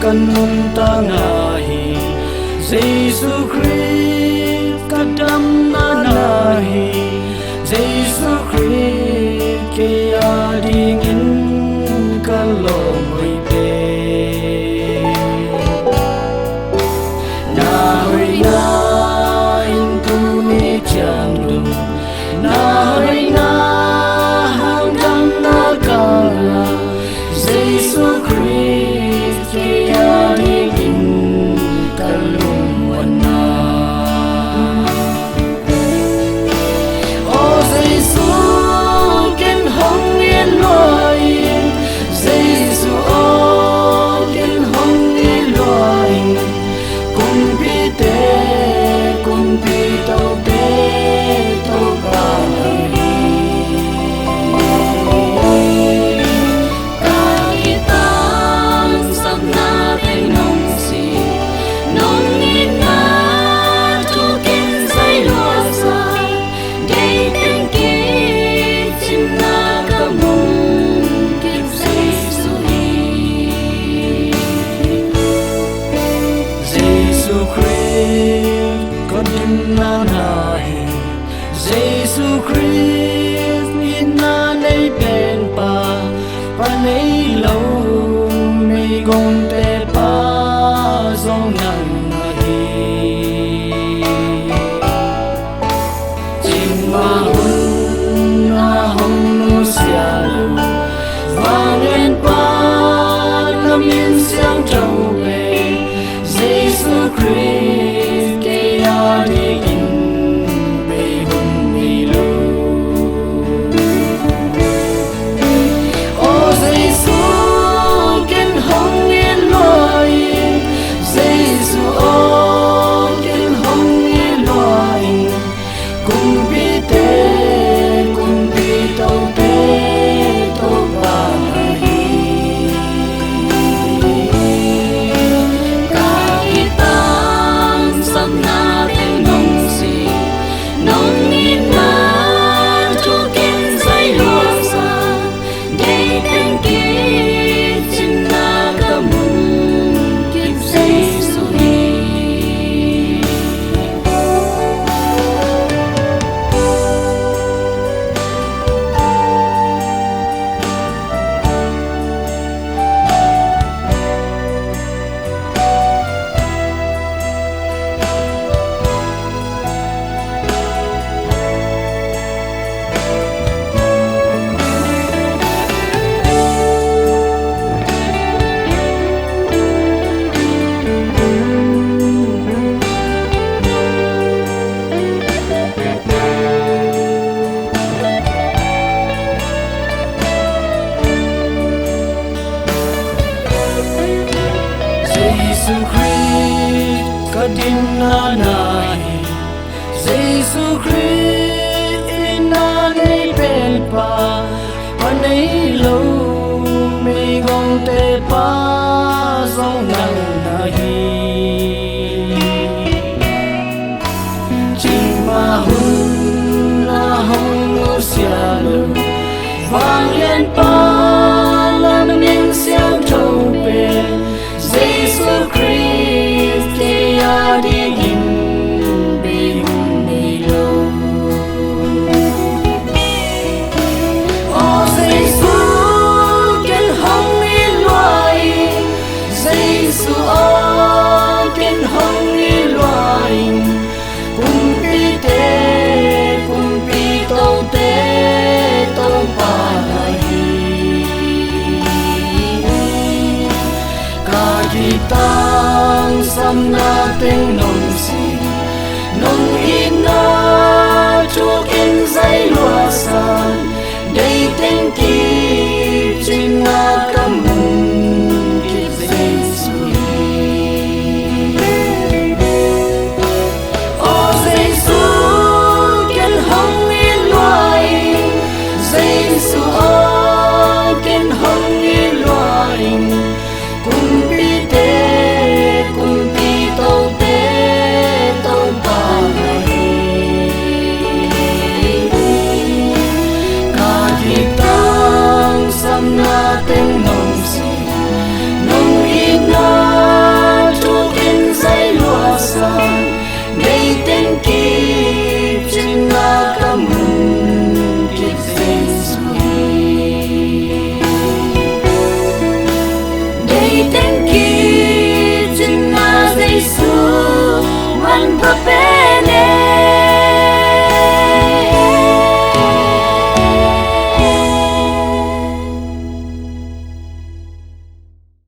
kan munta ngahi Giêsu Christ kadam nahi Giêsu Christ kaya dingin kalomoi pe nahoy na intu ni changlu nahoy na hanggang nagala Giêsu Christ kaya dingin kalumwan na O Giêsu ken hong yên loài Giêsu o ken hong yên loài cùng bi tế cùng bi tàu tế tàu ba Giêsu Christ in na nay bên pa nay lâu nay gom te pa dòng nặng hi chim ma hun na hong nu sia lu vang lên pa nam yên xiang trâu về Giêsu Christ ke ya đi Giêsu Christ kadin na nahi Giêsu Christ in na nay bên pa nay lâu mi gom te pa dòng nặng nahi chim ma hun na hong nu sia lu vang lên pa lam miên xiang trâu về Giêsu Christ kaya dingin bihun ni lâu O Giêsu ken hong yên loài Giêsu o ken hong yên loài cùng bi tế cùng bi tàu tế tàu ba tang sam na tiếng nồng si nồng in na cho kinh dây loa san đây tiếng kịp trên na cam mừng kịp Giêsu O Giêsu ken hong yên loài Giêsu o ken hong yên loài cùng bi tế cùng bi tàu tế tàu ba ngày กันพระเป็น